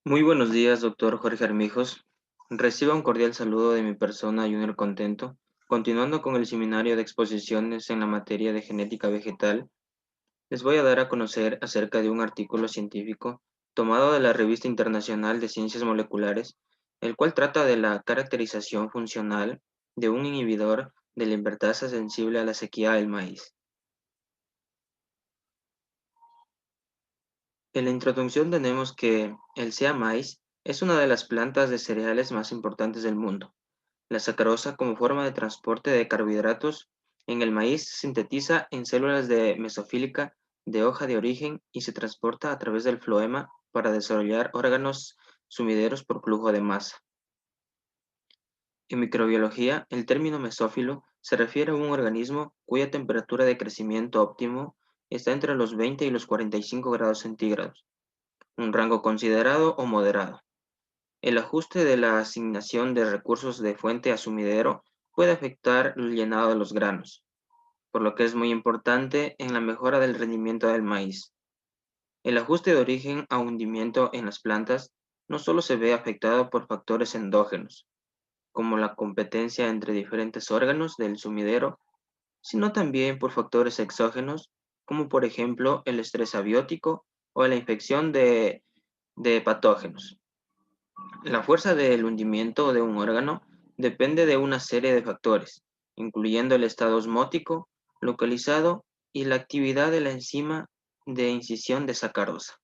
Muy buenos días, doctor Jorge Armijos. Reciba un cordial saludo de mi persona, Junior Contento. Continuando con el seminario de exposiciones en la materia de genética vegetal, les voy a dar a conocer acerca de un artículo científico tomado de la Revista Internacional de Ciencias Moleculares, el cual trata de la caracterización funcional de un inhibidor de la invertasa sensible a la sequía del maíz. En la introducción tenemos que el sea maíz es una de las plantas de cereales más importantes del mundo. La sacarosa, como forma de transporte de carbohidratos en el maíz, se sintetiza en células de mesofílica de hoja de origen y se transporta a través del floema para desarrollar órganos sumideros por flujo de masa. En microbiología, el término mesófilo se refiere a un organismo cuya temperatura de crecimiento óptimo está entre los 20 y los 45 grados centígrados, un rango considerado o moderado. El ajuste de la asignación de recursos de fuente a sumidero puede afectar el llenado de los granos, por lo que es muy importante en la mejora del rendimiento del maíz. El ajuste de origen a hundimiento en las plantas no solo se ve afectado por factores endógenos, como la competencia entre diferentes órganos del sumidero, sino también por factores exógenos, como por ejemplo el estrés abiótico o la infección de patógenos. La fuerza del hundimiento de un órgano depende de una serie de factores, incluyendo el estado osmótico, localizado y la actividad de la enzima de incisión de sacarosa.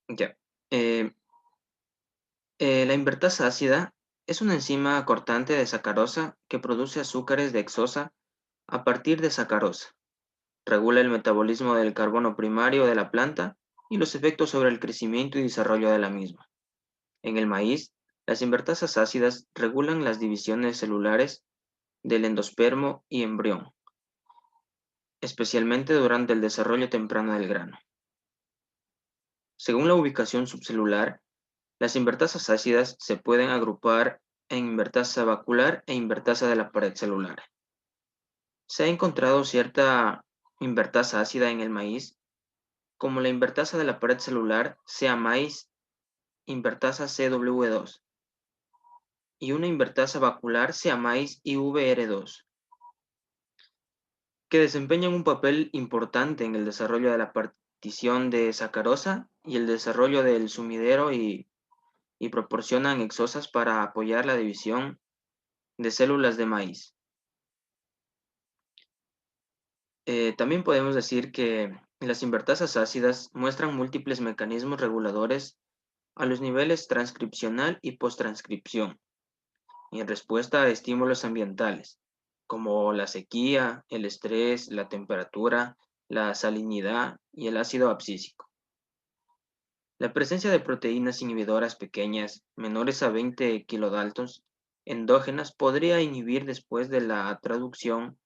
Ya. Eh, la invertasa ácida es una enzima cortante de sacarosa que produce azúcares de hexosa a partir de sacarosa. Regula el metabolismo del carbono primario de la planta y los efectos sobre el crecimiento y desarrollo de la misma. En el maíz, las invertasas ácidas regulan las divisiones celulares del endospermo y embrión, especialmente durante el desarrollo temprano del grano. Según la ubicación subcelular, las invertasas ácidas se pueden agrupar en invertasa vacular e invertasa de la pared celular. Se ha encontrado cierta invertasa ácida en el maíz, como la invertasa de la pared celular, sea-maíz, invertasa CW2, y una invertasa vacular, sea-maíz IVR2, que desempeñan un papel importante en el desarrollo de la partición de sacarosa y el desarrollo del sumidero y proporcionan exosas para apoyar la división de células de maíz. También podemos decir que las invertasas ácidas muestran múltiples mecanismos reguladores a los niveles transcripcional y posttranscripción, y en respuesta a estímulos ambientales, como la sequía, el estrés, la temperatura, la salinidad y el ácido abscísico. La presencia de proteínas inhibidoras pequeñas, menores a 20 kilodaltons, endógenas, podría inhibir después de la traducción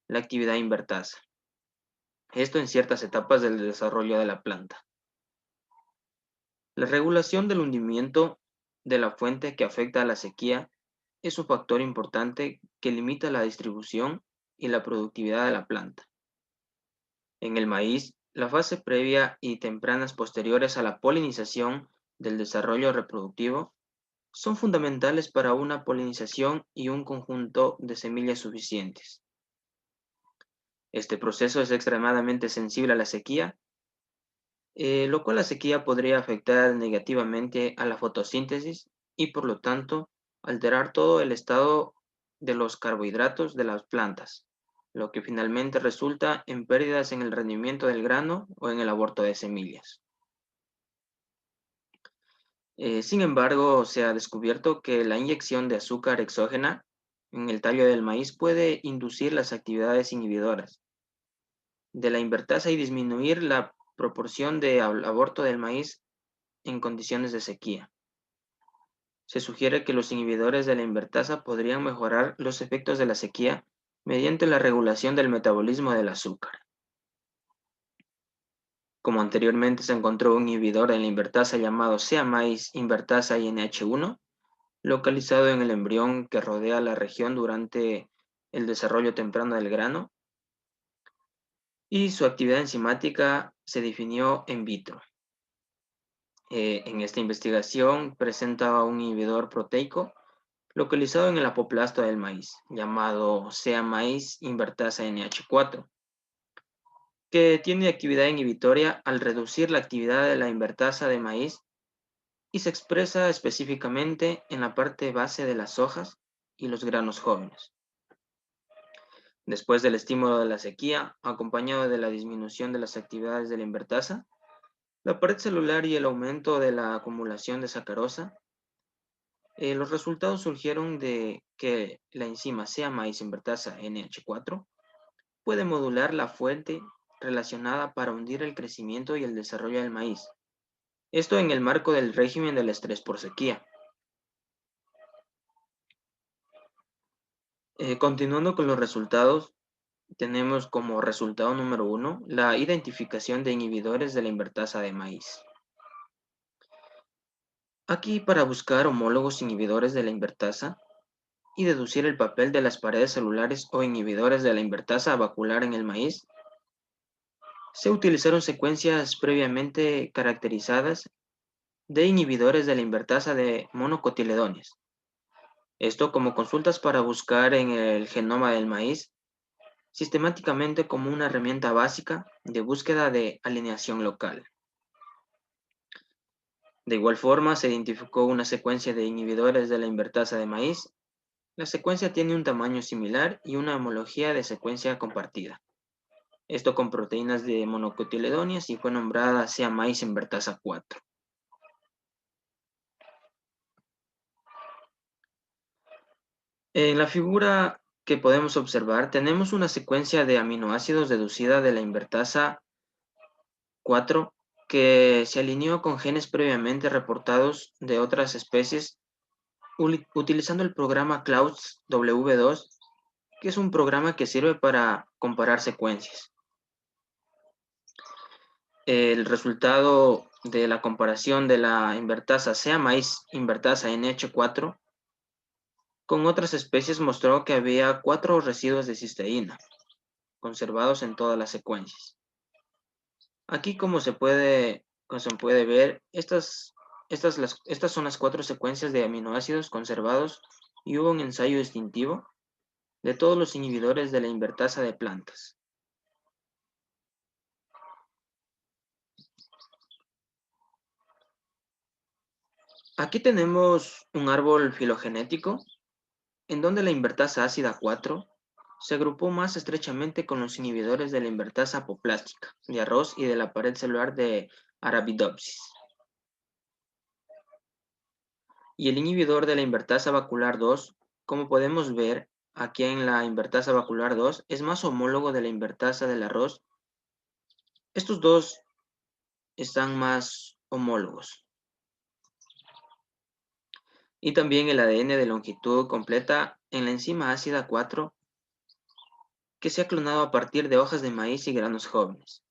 la actividad invertasa. Esto en ciertas etapas del desarrollo de la planta. La regulación del hundimiento de la fuente que afecta a la sequía es un factor importante que limita la distribución y la productividad de la planta. En el maíz, la fase previa y tempranas posteriores a la polinización del desarrollo reproductivo son fundamentales para una polinización y un conjunto de semillas suficientes. Este proceso es extremadamente sensible a la sequía, lo cual la sequía podría afectar negativamente a la fotosíntesis y por lo tanto alterar todo el estado de los carbohidratos de las plantas, lo que finalmente resulta en pérdidas en el rendimiento del grano o en el aborto de semillas. Sin embargo, se ha descubierto que la inyección de azúcar exógena en el tallo del maíz puede inducir las actividades inhibidoras de la invertasa y disminuir la proporción de aborto del maíz en condiciones de sequía. Se sugiere que los inhibidores de la invertasa podrían mejorar los efectos de la sequía mediante la regulación del metabolismo del azúcar. Como anteriormente se encontró un inhibidor en la invertasa llamado sea-maíz invertasa INH1, localizado en el embrión que rodea la región durante el desarrollo temprano del grano, y su actividad enzimática se definió in vitro. En esta investigación presentaba un inhibidor proteico localizado en el apoplasto del maíz, llamado SEA-maíz invertasa NH4, que tiene actividad inhibitoria al reducir la actividad de la invertasa de maíz y se expresa específicamente en la parte base de las hojas y los granos jóvenes. Después del estímulo de la sequía, acompañado de la disminución de las actividades de la invertasa, la pared celular y el aumento de la acumulación de sacarosa, los resultados surgieron de que la enzima SEA-maíz invertasa NH4 puede modular la fuente relacionada para hundir el crecimiento y el desarrollo del maíz. Esto en el marco del régimen del estrés por sequía. Continuando con los resultados, tenemos como resultado número 1 la identificación de inhibidores de la invertasa de maíz. Aquí, para buscar homólogos inhibidores de la invertasa y deducir el papel de las paredes celulares o inhibidores de la invertasa vacular en el maíz, se utilizaron secuencias previamente caracterizadas de inhibidores de la invertasa de monocotiledones. Esto como consultas para buscar en el genoma del maíz, sistemáticamente como una herramienta básica de búsqueda de alineación local. De igual forma, se identificó una secuencia de inhibidores de la invertasa de maíz. La secuencia tiene un tamaño similar y una homología de secuencia compartida. Esto con proteínas de monocotiledonias y fue nombrada SEA-maíz invertasa 4. En la figura que podemos observar, tenemos una secuencia de aminoácidos deducida de la invertasa 4 que se alineó con genes previamente reportados de otras especies utilizando el programa Clouds W2, que es un programa que sirve para comparar secuencias. El resultado de la comparación de la invertasa SEA-maíz invertasa NH4 con otras especies mostró que había 4 residuos de cisteína conservados en todas las secuencias. Aquí, como se puede ver, estas son las 4 secuencias de aminoácidos conservados y hubo un ensayo distintivo de todos los inhibidores de la invertasa de plantas. Aquí tenemos un árbol filogenético en donde la invertasa ácida 4 se agrupó más estrechamente con los inhibidores de la invertasa apoplástica de arroz y de la pared celular de Arabidopsis. Y el inhibidor de la invertasa vacular 2, como podemos ver aquí en la invertasa vacular 2, es más homólogo de la invertasa del arroz. Estos dos están más homólogos. Y también el ADN de longitud completa en la enzima ácida 4 que se ha clonado a partir de hojas de maíz y granos jóvenes.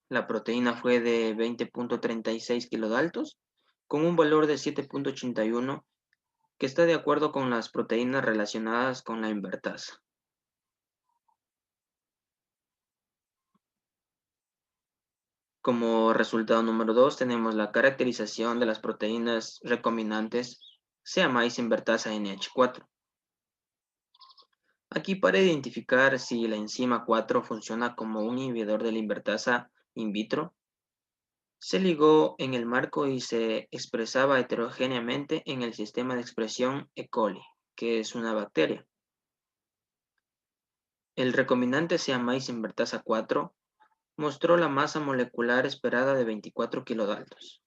La proteína fue de 20.36 kilodaltos con un valor de 7.81 que está de acuerdo con las proteínas relacionadas con la invertasa. Como resultado número 2 tenemos la caracterización de las proteínas recombinantes SEA-maíz invertasa NH4. Aquí, para identificar si la enzima 4 funciona como un inhibidor de la invertasa in vitro, se ligó en el marco y se expresaba heterogéneamente en el sistema de expresión E. coli, que es una bacteria. El recombinante SEA-maíz invertasa 4 mostró la masa molecular esperada de 24 kilodaltos,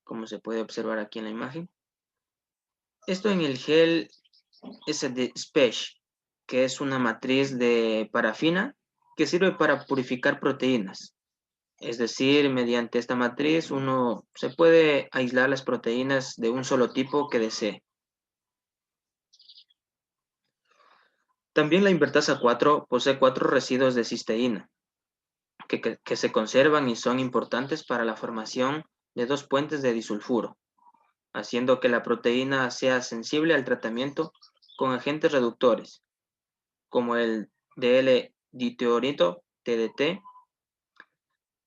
como se puede observar aquí en la imagen. Esto en el gel SD-SPECH, que es una matriz de parafina que sirve para purificar proteínas. Es decir, mediante esta matriz uno se puede aislar las proteínas de un solo tipo que desee. También la invertasa 4 posee 4 residuos de cisteína que se conservan y son importantes para la formación de 2 puentes de disulfuro, haciendo que la proteína sea sensible al tratamiento con agentes reductores, como el ditiorito, TDT.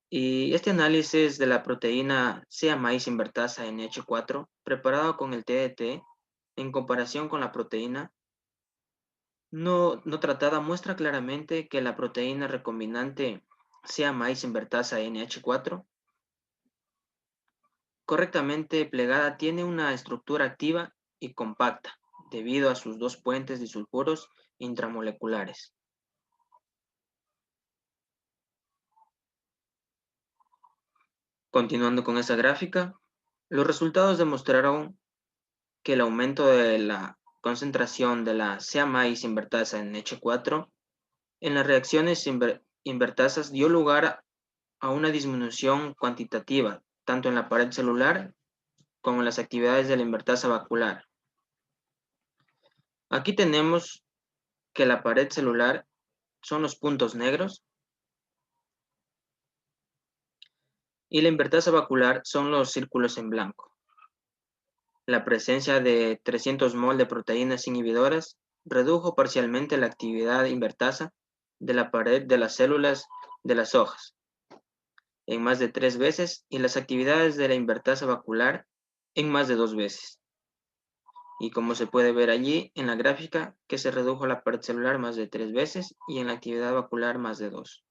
Y este análisis de la proteína sea maíz invertasa NH4, preparado con el TDT, en comparación con la proteína no tratada, muestra claramente que la proteína recombinante sea maíz invertasa NH4, correctamente plegada, tiene una estructura activa y compacta, debido a sus dos puentes disulfuros intramoleculares. Continuando con esta gráfica, los resultados demostraron que el aumento de la concentración de la sea-maíz invertasa en NH4 en las reacciones invertasas dio lugar a una disminución cuantitativa, tanto en la pared celular como en las actividades de la invertasa vacular. Aquí tenemos que la pared celular son los puntos negros y la invertasa vacular son los círculos en blanco. La presencia de 300 mol de proteínas inhibidoras redujo parcialmente la actividad invertasa de la pared de las células de las hojas en más de 3 veces y las actividades de la invertasa vacular en más de 2 veces. Y como se puede ver allí en la gráfica, que se redujo la pared celular más de 3 veces y en la actividad vacular más de 2.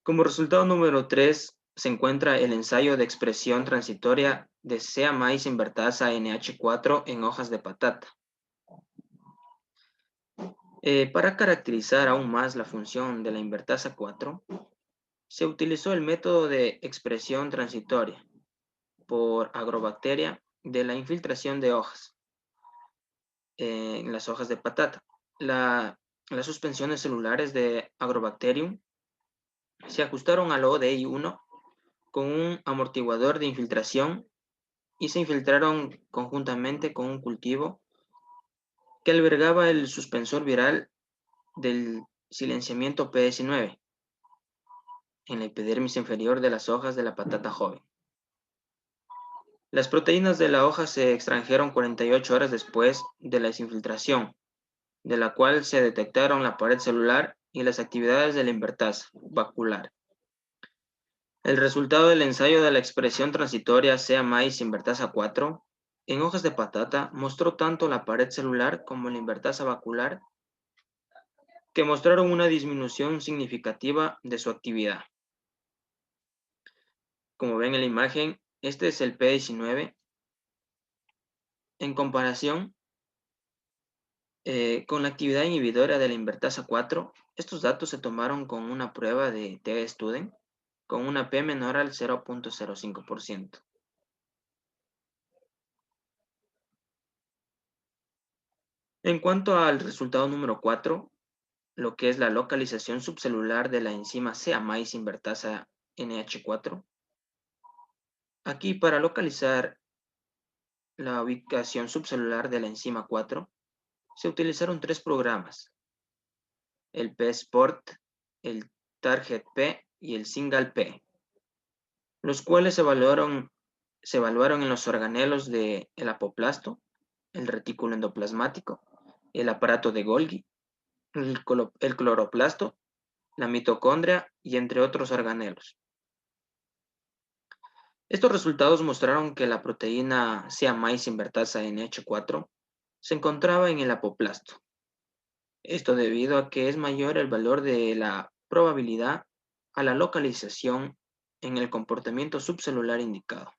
Como resultado número 3 se encuentra el ensayo de expresión transitoria de sea maíz invertasa NH4 en hojas de patata. Para caracterizar aún más la función de la invertasa 4, se utilizó el método de expresión transitoria por agrobacteria de la infiltración de hojas en las hojas de patata. Las suspensiones celulares de Agrobacterium se ajustaron al ODI1 con un amortiguador de infiltración y se infiltraron conjuntamente con un cultivo que albergaba el suspensor viral del silenciamiento PS9 en la epidermis inferior de las hojas de la patata joven. Las proteínas de la hoja se extrajeron 48 horas después de la desinfiltración, de la cual se detectaron la pared celular y las actividades de la invertasa vacular. El resultado del ensayo de la expresión transitoria sea maíz invertasa 4 en hojas de patata mostró tanto la pared celular como la invertasa vacular que mostraron una disminución significativa de su actividad. Como ven en la imagen, este es el P19. En comparación con la actividad inhibidora de la invertasa 4, estos datos se tomaron con una prueba de T-Student con una P menor al 0.05%. En cuanto al resultado número 4, lo que es la localización subcelular de la enzima sea-maíz invertasa NH4, aquí para localizar la ubicación subcelular de la enzima 4, se utilizaron 3 programas, el PSport, el Target-P y el Single-P, los cuales se evaluaron en los organelos del apoplasto, el retículo endoplasmático, el aparato de Golgi, el cloroplasto, la mitocondria y entre otros organelos. Estos resultados mostraron que la proteína sea-maíz invertasa NH4 se encontraba en el apoplasto. Esto debido a que es mayor el valor de la probabilidad a la localización en el comportamiento subcelular indicado.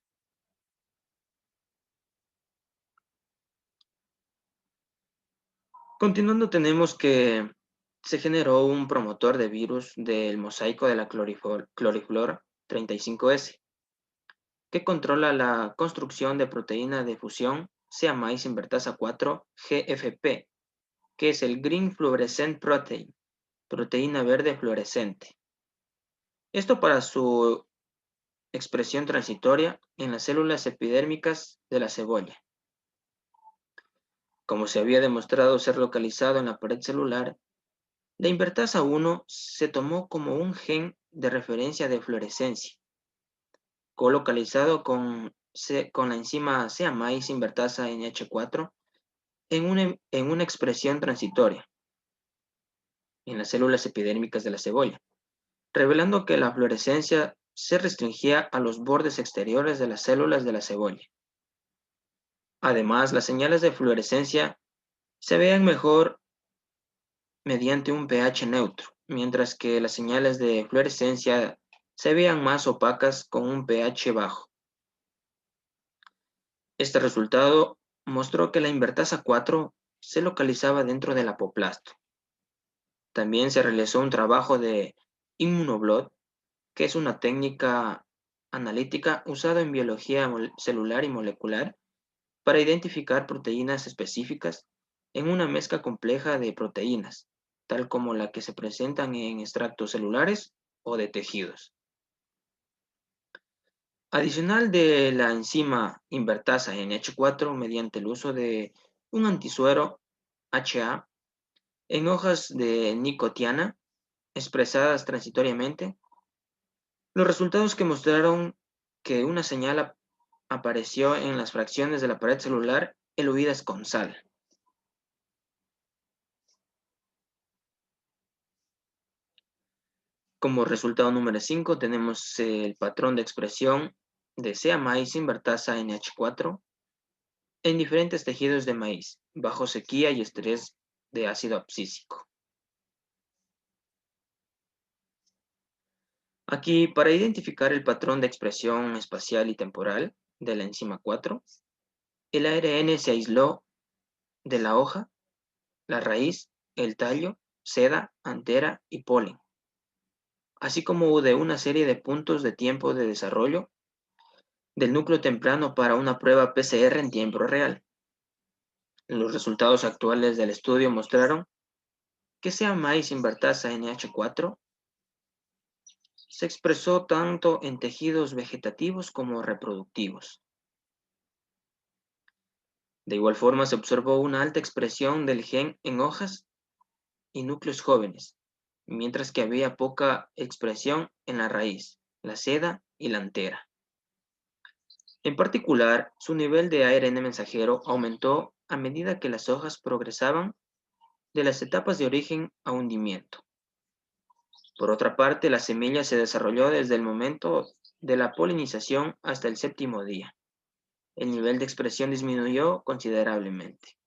Continuando, tenemos que se generó un promotor de virus del mosaico de la cloriflora 35S, que controla la construcción de proteína de fusión sea-maíz invertasa 4 GFP, que es el Green Fluorescent Protein, proteína verde fluorescente. Esto para su expresión transitoria en las células epidérmicas de la cebolla. Como se había demostrado ser localizado en la pared celular, la invertasa 1 se tomó como un gen de referencia de fluorescencia, colocalizado con la enzima sea-maíz invertasa NH4 en una expresión transitoria en las células epidérmicas de la cebolla, revelando que la fluorescencia se restringía a los bordes exteriores de las células de la cebolla. Además, las señales de fluorescencia se veían mejor mediante un pH neutro, mientras que las señales de fluorescencia se veían más opacas con un pH bajo. Este resultado mostró que la invertasa 4 se localizaba dentro del apoplasto. También se realizó un trabajo de immunoblot, que es una técnica analítica usada en biología celular y molecular para identificar proteínas específicas en una mezcla compleja de proteínas, tal como la que se presentan en extractos celulares o de tejidos. Adicional de la enzima invertasa NH4 mediante el uso de un antisuero HA en hojas de nicotiana expresadas transitoriamente, los resultados que mostraron que una señal apareció en las fracciones de la pared celular eluidas con sal. Como resultado número 5 tenemos el patrón de expresión de sea maíz invertasa NH4 en diferentes tejidos de maíz, bajo sequía y estrés de ácido abscísico. Aquí, para identificar el patrón de expresión espacial y temporal de la enzima 4, el ARN se aisló de la hoja, la raíz, el tallo, seda, antera y polen, así como de una serie de puntos de tiempo de desarrollo del núcleo temprano para una prueba PCR en tiempo real. Los resultados actuales del estudio mostraron que sea maíz invertasa NH4 se expresó tanto en tejidos vegetativos como reproductivos. De igual forma, se observó una alta expresión del gen en hojas y núcleos jóvenes, mientras que había poca expresión en la raíz, la seda y la antera. En particular, su nivel de ARN mensajero aumentó a medida que las hojas progresaban de las etapas de origen a hundimiento. Por otra parte, la semilla se desarrolló desde el momento de la polinización hasta el séptimo día. El nivel de expresión disminuyó considerablemente.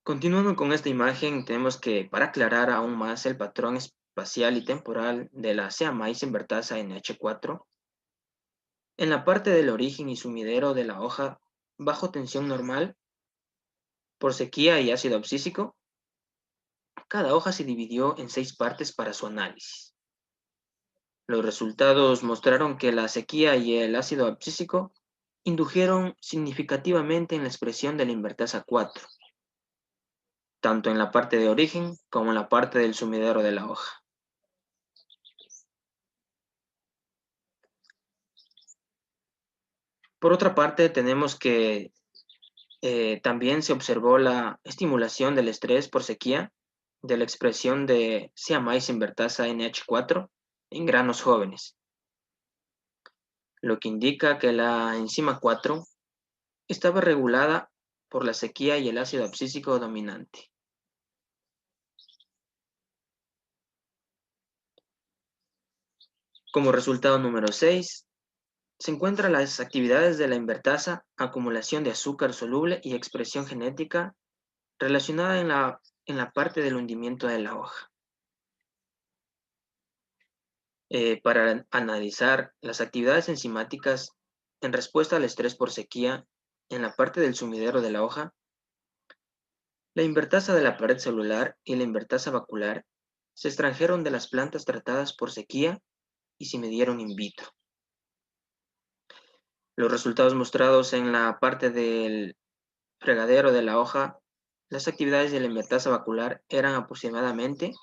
Continuando con esta imagen, tenemos que, para aclarar aún más el patrón espacial y temporal de la sea maíz invertasa NH4, en la parte del origen y sumidero de la hoja bajo tensión normal, por sequía y ácido abscísico, cada hoja se dividió en 6 partes para su análisis. Los resultados mostraron que la sequía y el ácido abscísico indujeron significativamente en la expresión de la invertasa 4, tanto en la parte de origen como en la parte del sumidero de la hoja. Por otra parte, tenemos que también se observó la estimulación del estrés por sequía de la expresión de sea maíz invertasa NH4 en granos jóvenes, lo que indica que la enzima 4 estaba regulada por la sequía y el ácido abscísico dominante. Como resultado número 6, se encuentran las actividades de la invertasa, acumulación de azúcar soluble y expresión genética relacionada en la parte del hundimiento de la hoja. Para analizar las actividades enzimáticas en respuesta al estrés por sequía en la parte del sumidero de la hoja, la invertasa de la pared celular y la invertasa vacular se extrajeron de las plantas tratadas por sequía y se midieron in vitro. Los resultados mostrados en la parte del fregadero de la hoja, las actividades de la invertasa vacular eran aproximadamente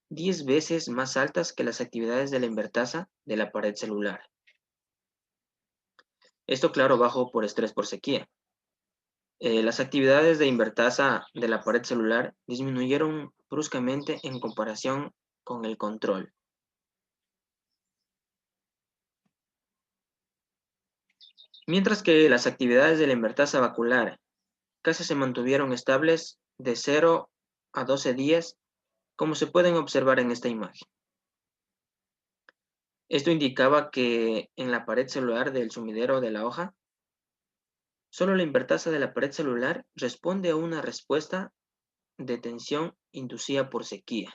10 veces más altas que las actividades de la invertasa de la pared celular. Esto claro bajo por estrés por sequía. Las actividades de invertasa de la pared celular disminuyeron bruscamente en comparación con el control. Mientras que las actividades de la invertasa vacular casi se mantuvieron estables de 0 a 12 días, como se pueden observar en esta imagen. Esto indicaba que en la pared celular del sumidero de la hoja, solo la invertasa de la pared celular responde a una respuesta de tensión inducida por sequía.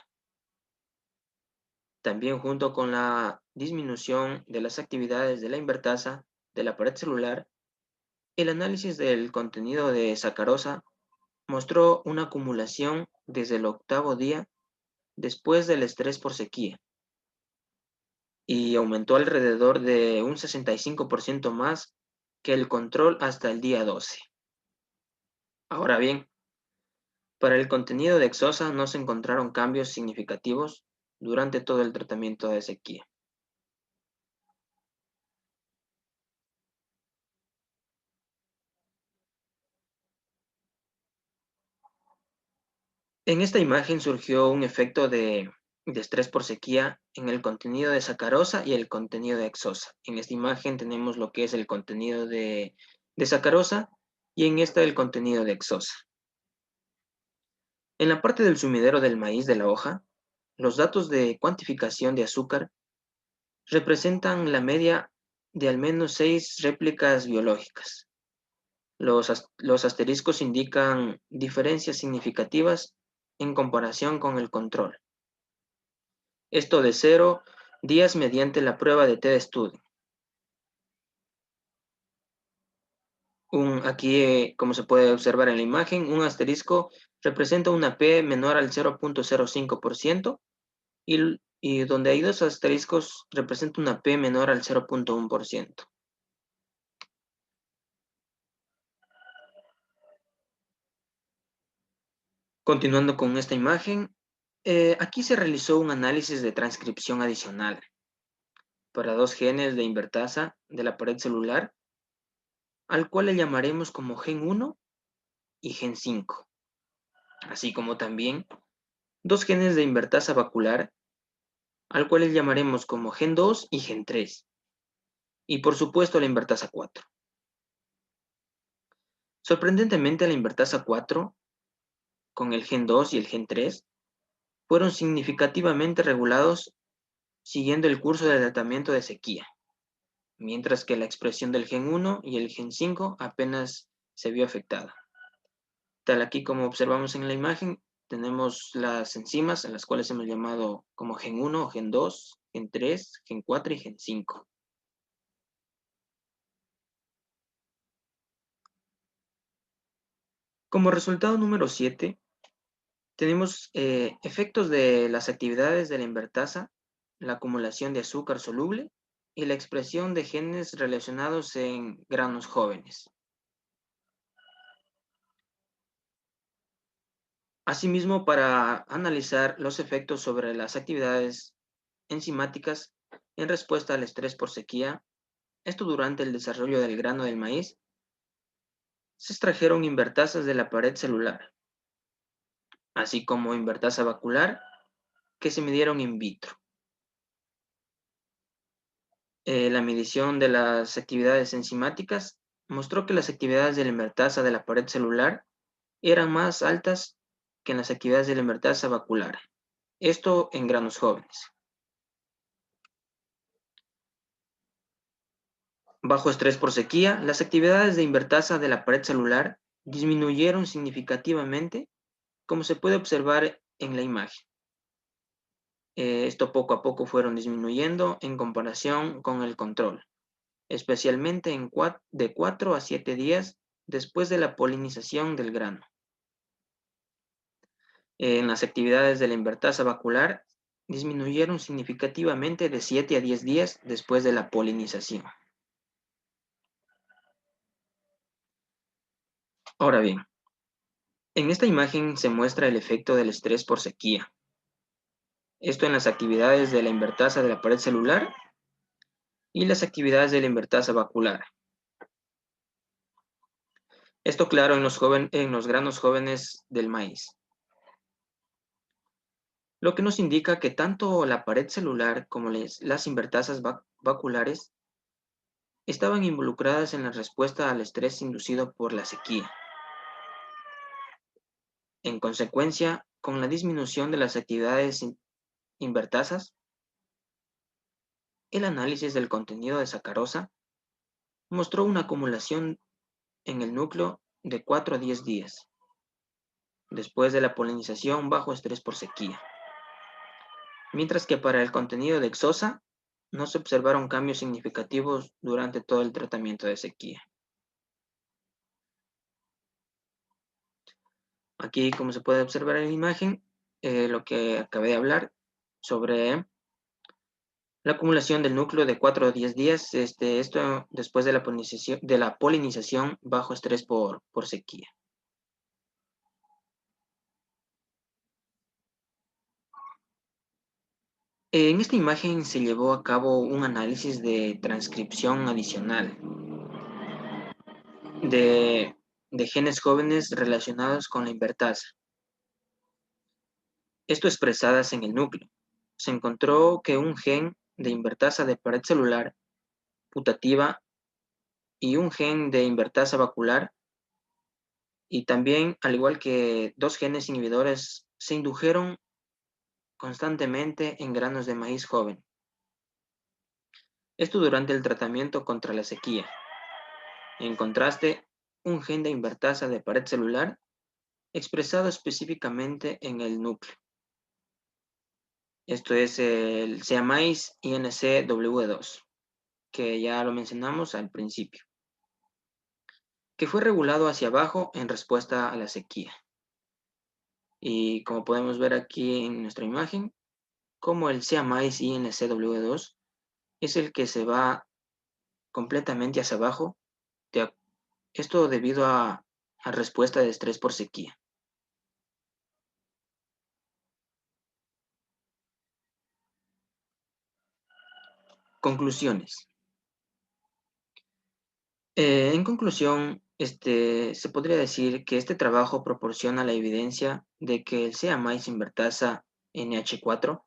También junto con la disminución de las actividades de la invertasa de la pared celular, el análisis del contenido de sacarosa mostró una acumulación desde el octavo día después del estrés por sequía y aumentó alrededor de un 65% más que el control hasta el día 12. Ahora bien, para el contenido de Exosa no se encontraron cambios significativos durante todo el tratamiento de sequía. En esta imagen surgió un efecto de estrés por sequía en el contenido de sacarosa y el contenido de Exosa. En esta imagen tenemos lo que es el contenido de sacarosa y en esta el contenido de Exosa. En la parte del sumidero del maíz de la hoja, los datos de cuantificación de azúcar representan la media de al menos 6 réplicas biológicas. Los asteriscos indican diferencias significativas en comparación con el control. Esto de 0 días mediante la prueba de T-Student. Aquí, como se puede observar en la imagen, un asterisco representa una P menor al 0.05% y donde hay dos asteriscos representa una P menor al 0.1%. Continuando con esta imagen, aquí se realizó un análisis de transcripción adicional para dos genes de invertasa de la pared celular, al cual le llamaremos como gen 1 y gen 5, así como también dos genes de invertasa vacular, al cual le llamaremos como gen 2 y gen 3, y por supuesto la invertasa 4. Sorprendentemente, la invertasa 4, con el gen 2 y el gen 3, fueron significativamente regulados siguiendo el curso de tratamiento de sequía, mientras que la expresión del gen 1 y el gen 5 apenas se vio afectada. Tal aquí como observamos en la imagen, tenemos las enzimas en las cuales hemos llamado como gen 1, gen 2, gen 3, gen 4 y gen 5. Como resultado número 7, tenemos efectos de las actividades de la invertasa, la acumulación de azúcar soluble y la expresión de genes relacionados en granos jóvenes. Asimismo, para analizar los efectos sobre las actividades enzimáticas en respuesta al estrés por sequía, esto durante el desarrollo del grano del maíz, se extrajeron invertasas de la pared celular, así como invertasa vacular, que se midieron in vitro. La medición de las actividades enzimáticas mostró que las actividades de la invertasa de la pared celular eran más altas que en las actividades de la invertasa vacular, esto en granos jóvenes. Bajo estrés por sequía, las actividades de invertasa de la pared celular disminuyeron significativamente, como se puede observar en la imagen. Esto poco a poco fueron disminuyendo en comparación con el control, especialmente de 4 a 7 días después de la polinización del grano. En las actividades de la invertasa vacular disminuyeron significativamente de 7 a 10 días después de la polinización. Ahora bien, en esta imagen se muestra el efecto del estrés por sequía. Esto en las actividades de la invertasa de la pared celular y las actividades de la invertasa vacular. Esto claro en los granos jóvenes del maíz. Lo que nos indica que tanto la pared celular como las invertasas vaculares estaban involucradas en la respuesta al estrés inducido por la sequía. En consecuencia, con la disminución de las actividades invertasas, el análisis del contenido de sacarosa mostró una acumulación en el núcleo de 4 a 10 días, después de la polinización bajo estrés por sequía. Mientras que para el contenido de hexosa no se observaron cambios significativos durante todo el tratamiento de sequía. Aquí, como se puede observar en la imagen, lo que acabé de hablar sobre la acumulación del núcleo de 4 a 10 días, esto después de la polinización bajo estrés por sequía. En esta imagen se llevó a cabo un análisis de transcripción adicional de genes jóvenes relacionados con la invertasa. Esto expresadas en el núcleo. Se encontró que un gen de invertasa de pared celular putativa y un gen de invertasa vacular, y también, al igual que dos genes inhibidores, se indujeron constantemente en granos de maíz joven. Esto durante el tratamiento contra la sequía. En contraste, un gen de invertasa de pared celular expresado específicamente en el núcleo. Esto es el SEA-MAIS INCW2, que ya lo mencionamos al principio, que fue regulado hacia abajo en respuesta a la sequía. Y como podemos ver aquí en nuestra imagen, como el SEA-MAIS INCW2 es el que se va completamente hacia abajo, esto debido a respuesta de estrés por sequía. Conclusiones. En conclusión, se podría decir que este trabajo proporciona la evidencia de que el SEA-MAIS invertasa NH4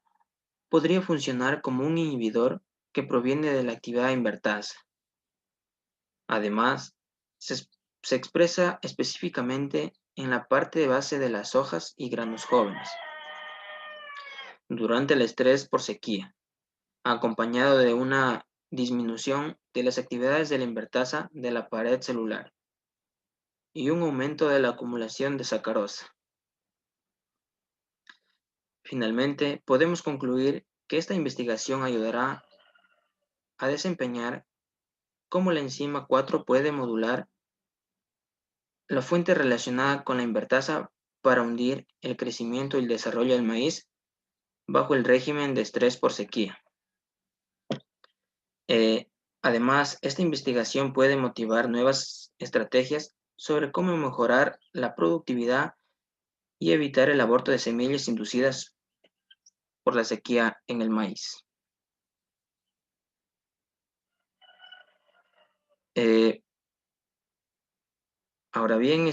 podría funcionar como un inhibidor que proviene de la actividad invertasa. Además, se expresa específicamente en la parte de base de las hojas y granos jóvenes durante el estrés por sequía, acompañado de una disminución de las actividades de la invertasa de la pared celular y un aumento de la acumulación de sacarosa. Finalmente, podemos concluir que esta investigación ayudará a desempeñar cómo la enzima 4 puede modular la fuente relacionada con la invertasa para hundir el crecimiento y el desarrollo del maíz bajo el régimen de estrés por sequía. Además, esta investigación puede motivar nuevas estrategias sobre cómo mejorar la productividad y evitar el aborto de semillas inducidas por la sequía en el maíz. Ahora bien,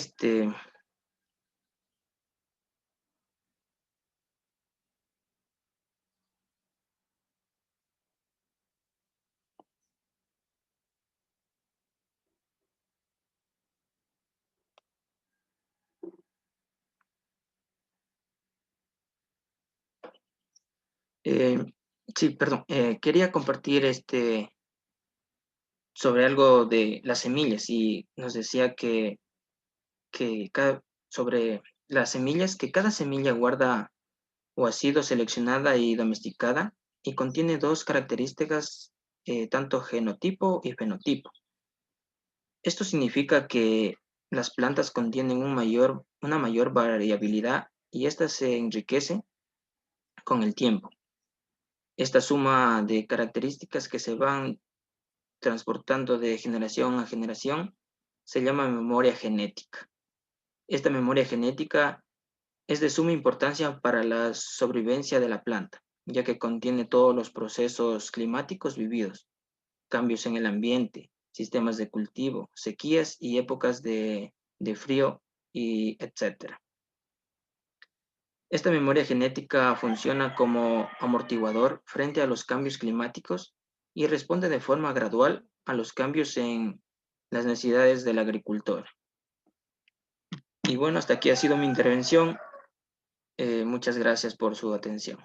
sí, perdón, quería compartir sobre algo de las semillas, y nos decía sobre las semillas, que cada semilla guarda o ha sido seleccionada y domesticada y contiene dos características, tanto genotipo y fenotipo. Esto significa que las plantas contienen una mayor variabilidad, y esta se enriquece con el tiempo. Esta suma de características que se van transportando de generación a generación se llama memoria genética. Esta memoria genética es de suma importancia para la sobrevivencia de la planta, ya que contiene todos los procesos climáticos vividos, cambios en el ambiente, sistemas de cultivo, sequías y épocas de frío, y etc. Esta memoria genética funciona como amortiguador frente a los cambios climáticos y responde de forma gradual a los cambios en las necesidades del agricultor. Y bueno, hasta aquí ha sido mi intervención. Muchas gracias por su atención.